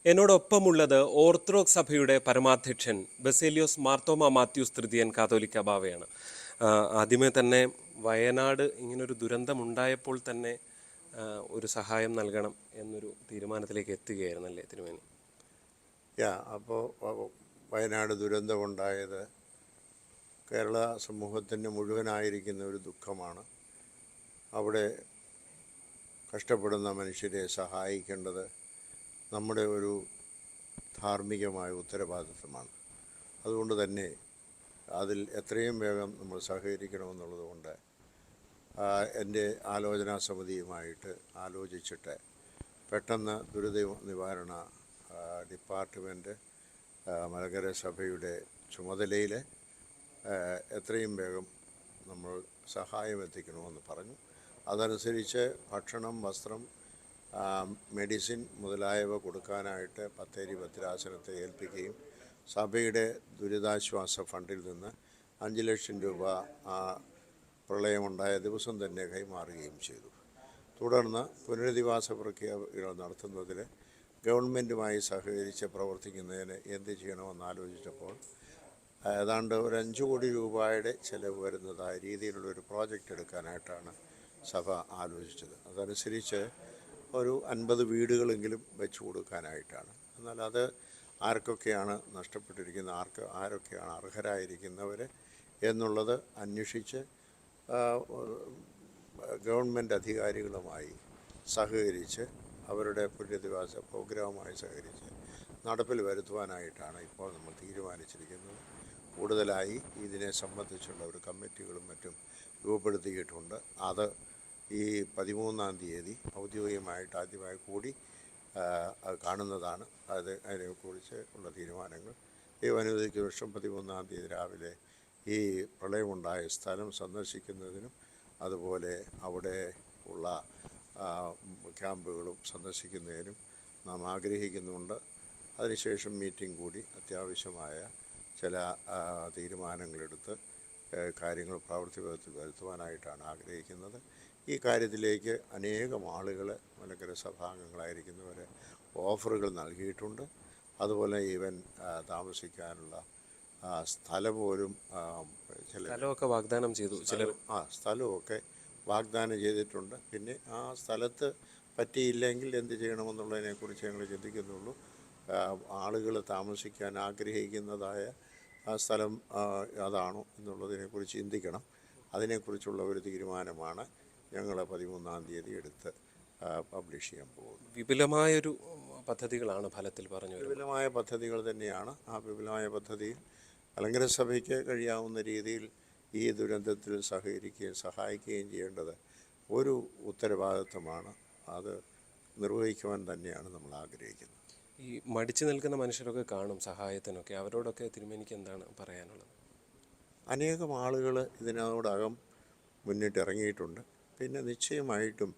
എന്നോടൊപ്പമുള്ളത് orthodox സഭയുടെ പരമാധ്യക്ഷൻ ബസേലിയോസ് മാർത്തോമ മാത്യൂസ് തൃതീയൻ കാതോലിക്ക ബാവയാണ്. ആദ്യമേ തന്നെ വയനാട് ഇങ്ങനൊരു ദുരന്തമുണ്ടായപ്പോൾ തന്നെ ഒരു സഹായം നൽകണം എന്നൊരു തീരുമാനത്തിലേക്ക് എത്തുകയായിരുന്നല്ലേ തിരുമേനി? അപ്പോൾ വയനാട് ദുരന്തമുണ്ടായത് കേരള സമൂഹത്തിൻ്റെ മുഴുവനായിരിക്കുന്ന ഒരു ദുഃഖമാണ്. അവിടെ കഷ്ടപ്പെടുന്ന മനുഷ്യരെ സഹായിക്കേണ്ടത് നമ്മുടെ ഒരു ധാർമ്മികമായ ഉത്തരവാദിത്വമാണ്. അതുകൊണ്ട് തന്നെ അതിൽ എത്രയും വേഗം നമ്മൾ സഹകരിക്കണമെന്നുള്ളതുകൊണ്ട് എൻ്റെ ആലോചനാ സമിതിയുമായിട്ട് ആലോചിച്ചിട്ട് പെട്ടെന്ന് ദുരിത നിവാരണ ഡിപ്പാർട്ട്മെൻറ്റ് മലങ്കര സഭയുടെ ചുമതലയിൽ എത്രയും വേഗം നമ്മൾ സഹായം എത്തിക്കണമെന്ന് പറഞ്ഞു. അതനുസരിച്ച് ഭക്ഷണം, വസ്ത്രം, മെഡിസിൻ മുതലായവ കൊടുക്കാനായിട്ട് ബത്തേരി ഭദ്രാസനത്തെ ഏൽപ്പിക്കുകയും സഭയുടെ ദുരിതാശ്വാസ ഫണ്ടിൽ നിന്ന് 5 ലക്ഷം രൂപ ആ പ്രളയമുണ്ടായ ദിവസം തന്നെ കൈമാറുകയും ചെയ്തു. തുടർന്ന് പുനരധിവാസ പ്രക്രിയകൾ നടത്തുന്നതിൽ ഗവൺമെൻറ്റുമായി സഹകരിച്ച് പ്രവർത്തിക്കുന്നതിന് എന്ത് ചെയ്യണമെന്ന് ആലോചിച്ചപ്പോൾ ഏതാണ്ട് ഒരു 5 കോടി രൂപയുടെ ചിലവ് വരുന്നതായ രീതിയിലുള്ളൊരു പ്രോജക്റ്റ് എടുക്കാനായിട്ടാണ് സഭ ആലോചിച്ചത്. അതനുസരിച്ച് ഒരു 50 വീടുകളെങ്കിലും വെച്ച് കൊടുക്കാനായിട്ടാണ്. എന്നാൽ അത് ആർക്കൊക്കെയാണ് നഷ്ടപ്പെട്ടിരിക്കുന്നത്, ആരൊക്കെയാണ് അർഹരായിരിക്കുന്നവർ എന്നുള്ളത് അന്വേഷിച്ച് ഗവൺമെൻറ് അധികാരികളുമായി സഹകരിച്ച് അവരുടെ പുനരധിവാസ പ്രോഗ്രാമുമായി സഹകരിച്ച് നടപ്പിൽ വരുത്തുവാനായിട്ടാണ് ഇപ്പോൾ നമ്മൾ തീരുമാനിച്ചിരിക്കുന്നത്. കൂടുതലായി ഇതിനെ സംബന്ധിച്ചുള്ള ഒരു കമ്മിറ്റികളും മറ്റും രൂപപ്പെടുത്തിയിട്ടുണ്ട്. അത് ഈ 13-ാം തീയതി ഔദ്യോഗികമായിട്ട് ആദ്യമായി കൂടി കാണുന്നതാണ്. അതിനെക്കുറിച്ച് ഉള്ള തീരുമാനങ്ങൾ ദൈവാനുമതിക്ക് വർഷം 13-ാം തീയതി രാവിലെ ഈ പ്രളയമുണ്ടായ സ്ഥലം സന്ദർശിക്കുന്നതിനും അതുപോലെ അവിടെ ഉള്ള ക്യാമ്പുകളും സന്ദർശിക്കുന്നതിനും നാം ആഗ്രഹിക്കുന്നുണ്ട്. അതിനുശേഷം മീറ്റിംഗ് കൂടി അത്യാവശ്യമായ ചില തീരുമാനങ്ങളെടുത്ത് കാര്യങ്ങൾ പ്രവൃത്തി വരുത്തുവാനായിട്ടാണ് ആഗ്രഹിക്കുന്നത്. ഈ കാര്യത്തിലേക്ക് അനേകം ആളുകൾ മലങ്കര സഭാംഗങ്ങളായിരിക്കുന്നവർ ഓഫറുകൾ നൽകിയിട്ടുണ്ട്. അതുപോലെ ഈവൻ താമസിക്കാനുള്ള സ്ഥലം പോലും സ്ഥലമൊക്കെ വാഗ്ദാനം ചെയ്തു ചിലർ. സ്ഥലമൊക്കെ വാഗ്ദാനം ചെയ്തിട്ടുണ്ട്. പിന്നെ ആ സ്ഥലത്ത് പറ്റിയില്ലെങ്കിൽ എന്ത് ചെയ്യണമെന്നുള്ളതിനെക്കുറിച്ച് ഞങ്ങൾ ചിന്തിക്കുന്നുള്ളൂ. ആളുകൾ താമസിക്കാൻ ആഗ്രഹിക്കുന്നതായ ആ സ്ഥലം അതാണോ എന്നുള്ളതിനെക്കുറിച്ച് ചിന്തിക്കണം. അതിനെക്കുറിച്ചുള്ള ഒരു തീരുമാനമാണ് ഞങ്ങൾ 13-ാം തീയതി എടുത്ത് പബ്ലിഷ് ചെയ്യാൻ പോകുന്നത്. വിപുലമായൊരു പദ്ധതികളാണ് ഫലത്തിൽ പറഞ്ഞു. വിപുലമായ പദ്ധതികൾ തന്നെയാണ്. ആ വിപുലമായ പദ്ധതിയിൽ മലങ്കര സഭയ്ക്ക് കഴിയാവുന്ന രീതിയിൽ ഈ ദുരന്തത്തിൽ സഹായിക്കുകയും ചെയ്യേണ്ടത് ഒരു ഉത്തരവാദിത്വമാണ്. അത് നിർവഹിക്കുവാൻ തന്നെയാണ് നമ്മൾ ആഗ്രഹിക്കുന്നത്. ഈ മടിച്ചു നിൽക്കുന്ന മനുഷ്യരൊക്കെ കാണും സഹായത്തിനൊക്കെ, അവരോടൊക്കെ തിരുമേനിക്ക് എന്താണ് പറയാനുള്ളത്? അനേകം ആളുകൾ ഇതിനോടകം മുന്നിട്ടിറങ്ങിയിട്ടുണ്ട്. പിന്നെ നിശ്ചയമായിട്ടും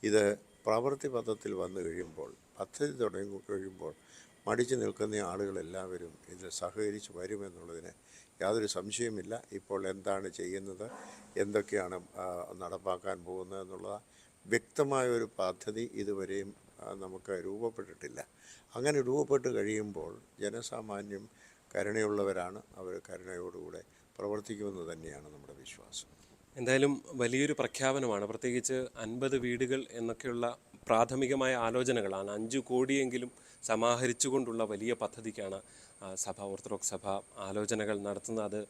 ഇത് പ്രവൃത്തി പദത്തിൽ വന്നു കഴിയുമ്പോൾ, പദ്ധതി തുടങ്ങി കഴിയുമ്പോൾ മടിച്ചു നിൽക്കുന്ന ആളുകളെല്ലാവരും ഇത് സഹകരിച്ച് വരുമെന്നുള്ളതിന് യാതൊരു സംശയമില്ല. ഇപ്പോൾ എന്താണ് ചെയ്യുന്നത്, എന്തൊക്കെയാണ് നടപ്പാക്കാൻ പോകുന്നത് എന്നുള്ള വ്യക്തമായ ഒരു പദ്ധതി ഇതുവരെയും നമുക്ക് രൂപപ്പെട്ടിട്ടില്ല. അങ്ങനെ രൂപപ്പെട്ട് കഴിയുമ്പോൾ ജനസാമാന്യം കരുണയുള്ളവരാണ്. അവർ കരുണയോടുകൂടെ പ്രവർത്തിക്കുമെന്ന് തന്നെയാണ് നമ്മുടെ വിശ്വാസം. എന്തായാലും വലിയൊരു പ്രഖ്യാപനമാണ്. പ്രത്യേകിച്ച് 50 വീടുകൾ എന്നൊക്കെയുള്ള പ്രാഥമികമായ ആലോചനകളാണ്. 5 കോടിയെങ്കിലും സമാഹരിച്ചുകൊണ്ടുള്ള വലിയ പദ്ധതിക്കാണ് ഓർത്തഡോക്സ് സഭ ആലോചനകൾ നടത്തുന്നത്. അത്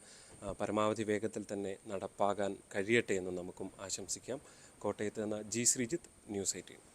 പരമാവധി വേഗത്തിൽ തന്നെ നടപ്പാകാൻ കഴിയട്ടെ എന്ന് നമുക്കും ആശംസിക്കാം. കോട്ടയത്ത് നിന്ന് ജി ശ്രീജിത്ത്, ന്യൂസ് 18.